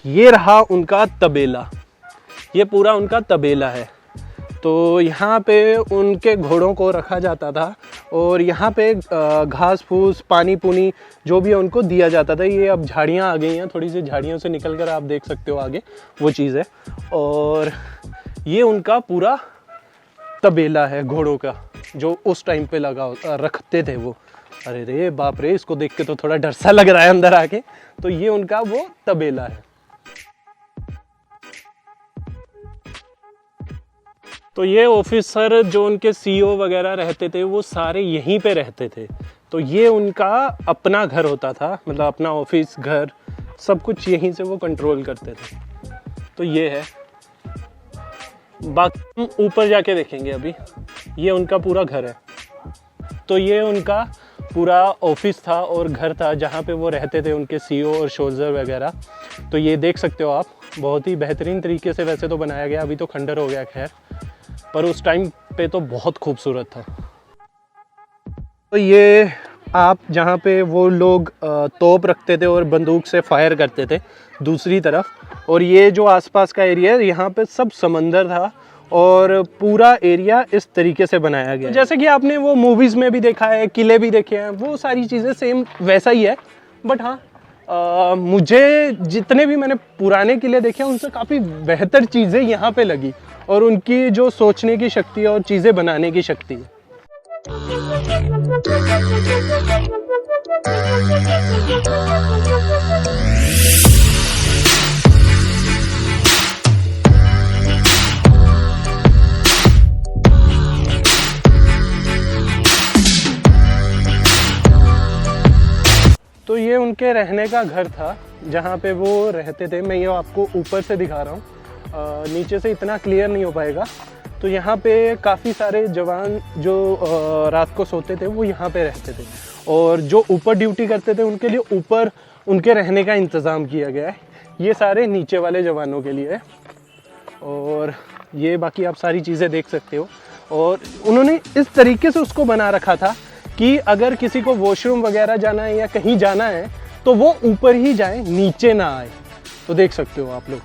ये रहा उनका तबेला, ये पूरा उनका तबेला है। तो यहाँ पे उनके घोड़ों को रखा जाता था और यहाँ पे घास फूस पानी पुनी जो भी है उनको दिया जाता था। ये अब झाड़ियाँ आ गई हैं, थोड़ी सी झाड़ियों से निकल कर आप देख सकते हो आगे वो चीज़ है। और ये उनका पूरा तबेला है घोड़ों का, जो उस टाइम पे रखते थे वो। अरे रे बाप रे, इसको देख के तो थोड़ा डर सा लग रहा है अंदर आके। तो ये उनका वो तबेला है। तो ये ऑफिसर जो उनके सीईओ वगैरह रहते थे वो सारे यहीं पे रहते थे। तो ये उनका अपना घर होता था, मतलब अपना ऑफिस घर सब कुछ यहीं से वो कंट्रोल करते थे। तो ये है, बाकी हम ऊपर जाके देखेंगे अभी। ये उनका पूरा घर है। तो ये उनका पूरा ऑफिस था और घर था जहाँ पे वो रहते थे, उनके सीईओ और सोल्जर वगैरह। तो ये देख सकते हो आप, बहुत ही बेहतरीन तरीके से वैसे तो बनाया गया, अभी तो खंडर हो गया खैर, पर उस टाइम पे तो बहुत खूबसूरत था। तो ये आप जहाँ पे वो लोग तोप रखते थे और बंदूक से फायर करते थे दूसरी तरफ, और ये जो आसपास का एरिया है यहाँ पे सब समंदर था और पूरा एरिया इस तरीके से बनाया गया। जैसे कि आपने वो मूवीज़ में भी देखा है, किले भी देखे हैं, वो सारी चीज़ें सेम वैसा ही है। बट हाँ, मुझे जितने भी मैंने पुराने किले देखे हैं उनसे काफ़ी बेहतर चीज़ें यहाँ पे लगी, और उनकी जो सोचने की शक्ति है और चीज़ें बनाने की शक्ति है। तो ये उनके रहने का घर था जहाँ पे वो रहते थे। मैं ये आपको ऊपर से दिखा रहा हूँ, नीचे से इतना क्लियर नहीं हो पाएगा। तो यहाँ पे काफ़ी सारे जवान जो रात को सोते थे वो यहाँ पे रहते थे, और जो ऊपर ड्यूटी करते थे उनके लिए ऊपर उनके रहने का इंतज़ाम किया गया है। ये सारे नीचे वाले जवानों के लिए है। और ये बाकी आप सारी चीज़ें देख सकते हो। और उन्होंने इस तरीके से उसको बना रखा था कि अगर किसी को वॉशरूम वगैरह जाना है या कहीं जाना है तो वो ऊपर ही जाए, नीचे ना आए। तो देख सकते हो आप लोग।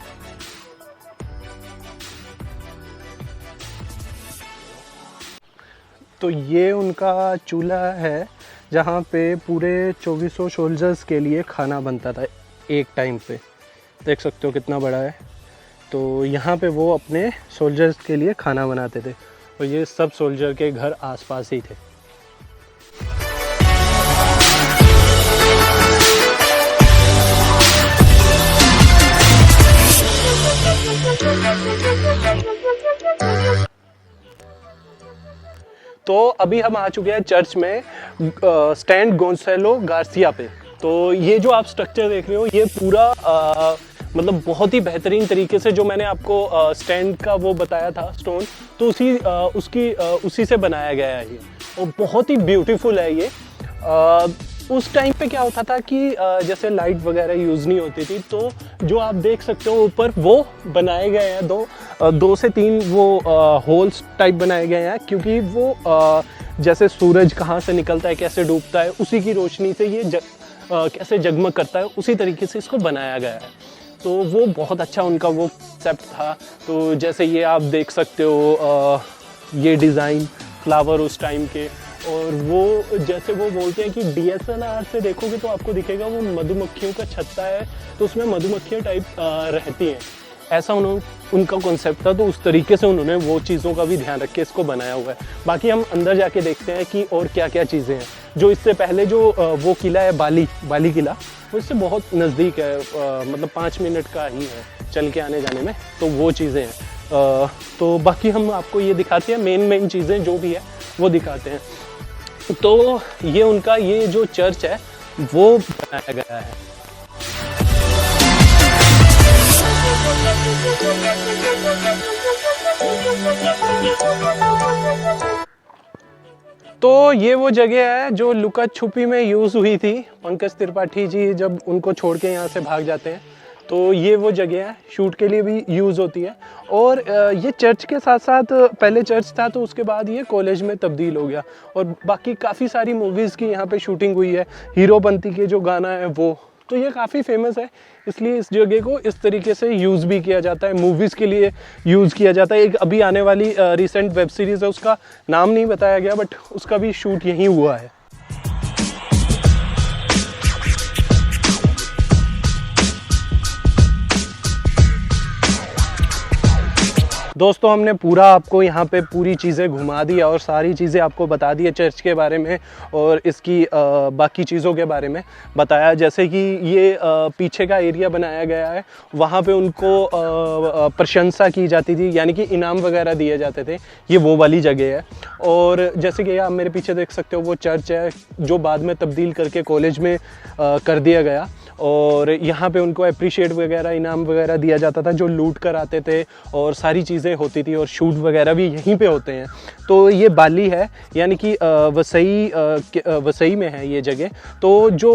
तो ये उनका चूल्हा है जहाँ पे पूरे 2400 सोल्जर्स के लिए खाना बनता था एक टाइम पे। देख सकते हो कितना बड़ा है। तो यहाँ पे वो अपने सोल्जर्स के लिए खाना बनाते थे, और ये सब सोल्जर के घर आसपास ही थे। तो अभी हम आ चुके हैं चर्च में, स्टैंड गोंसालो गार्सिया पे। तो ये जो आप स्ट्रक्चर देख रहे हो ये पूरा मतलब बहुत ही बेहतरीन तरीके से, जो मैंने आपको स्टैंड का वो बताया था स्टोन, तो उसी से बनाया गया है ये, और बहुत ही ब्यूटीफुल है ये। उस टाइम पे क्या होता था कि जैसे लाइट वगैरह यूज़ नहीं होती थी, तो जो आप देख सकते हो ऊपर वो बनाए गए हैं दो से तीन वो होल्स टाइप बनाए गए हैं, क्योंकि वो जैसे सूरज कहाँ से निकलता है, कैसे डूबता है, उसी की रोशनी से ये कैसे जगमग करता है, उसी तरीके से इसको बनाया गया है। तो वो बहुत अच्छा उनका वो कॉन्सेप्ट था। तो जैसे ये आप देख सकते हो ये डिज़ाइन फ्लावर उस टाइम के, और वो जैसे वो बोलते हैं कि DSLR से देखोगे तो आपको दिखेगा वो मधुमक्खियों का छत्ता है, तो उसमें मधुमक्खियाँ टाइप रहती हैं, ऐसा उनका कॉन्सेप्ट था। तो उस तरीके से उन्होंने वो चीज़ों का भी ध्यान रख के इसको बनाया हुआ है। बाकी हम अंदर जाके देखते हैं कि और क्या क्या चीज़ें हैं। जो इससे पहले जो वो किला है बाली किला, वो इससे बहुत नज़दीक है, मतलब 5 मिनट का ही है चल के आने जाने में। तो वो चीज़ें हैं। तो बाकी हम आपको ये दिखाते हैं, मेन चीज़ें जो भी है वो दिखाते हैं। तो ये उनका ये जो चर्च है वो बनाया गया है। तो ये वो जगह है जो लुका छुपी में यूज़ हुई थी। पंकज त्रिपाठी जी जब उनको छोड़ के यहाँ से भाग जाते हैं, तो ये वो जगह है, शूट के लिए भी यूज़ होती है। और ये चर्च के साथ साथ पहले चर्च था, तो उसके बाद ये कॉलेज में तब्दील हो गया। और बाकी काफ़ी सारी मूवीज़ की यहाँ पे शूटिंग हुई है। हीरोपंती के जो गाना है वो, तो ये काफ़ी फेमस है, इसलिए इस जगह को इस तरीके से यूज़ भी किया जाता है, मूवीज़ के लिए यूज़ किया जाता है। एक अभी आने वाली रिसेंट वेब सीरीज़ है, उसका नाम नहीं बताया गया, बट उसका भी शूट यहीं हुआ है। दोस्तों हमने पूरा आपको यहाँ पे पूरी चीज़ें घुमा दी और सारी चीज़ें आपको बता दी है चर्च के बारे में और इसकी बाकी चीज़ों के बारे में बताया। जैसे कि ये पीछे का एरिया बनाया गया है, वहाँ पे उनको प्रशंसा की जाती थी, यानी कि इनाम वगैरह दिए जाते थे, ये वो वाली जगह है। और जैसे कि आप मेरे पीछे देख सकते हो वो चर्च है जो बाद में तब्दील करके कॉलेज में कर दिया गया, और यहाँ पे उनको अप्रिशिएट वगैरह इनाम वगैरह दिया जाता था जो लूट कर आते थे, और सारी चीज़ें होती थी और शूट वगैरह भी यहीं पे होते हैं। तो ये बाली है, यानी कि वसई में है ये जगह। तो जो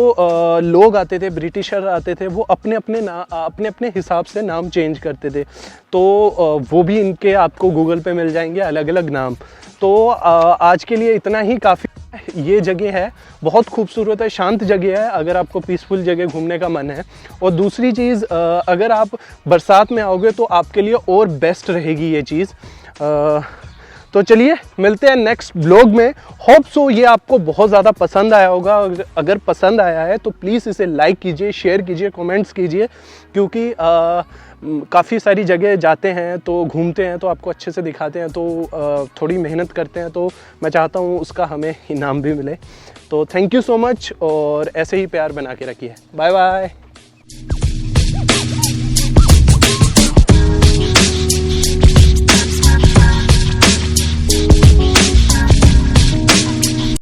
लोग आते थे, ब्रिटिशर आते थे, वो अपने अपने हिसाब से नाम चेंज करते थे। तो वो भी इनके आपको गूगल पे मिल जाएंगे अलग अलग नाम। तो आज के लिए इतना ही काफ़ी। ये जगह है बहुत खूबसूरत है, शांत जगह है अगर आपको पीसफुल जगह घूमने का मन है। और दूसरी चीज़, अगर आप बरसात में आओगे तो आपके लिए और बेस्ट रहेगी ये चीज़। तो चलिए मिलते हैं नेक्स्ट ब्लॉग में। होप सो ये आपको बहुत ज़्यादा पसंद आया होगा। अगर पसंद आया है तो प्लीज़ इसे लाइक कीजिए, शेयर कीजिए, कमेंट्स कीजिए, क्योंकि काफ़ी सारी जगह जाते हैं तो घूमते हैं तो आपको अच्छे से दिखाते हैं, तो थोड़ी मेहनत करते हैं, तो मैं चाहता हूँ उसका हमें इनाम भी मिले। तो थैंक यू सो मच, और ऐसे ही प्यार बना के रखिए। Bye bye.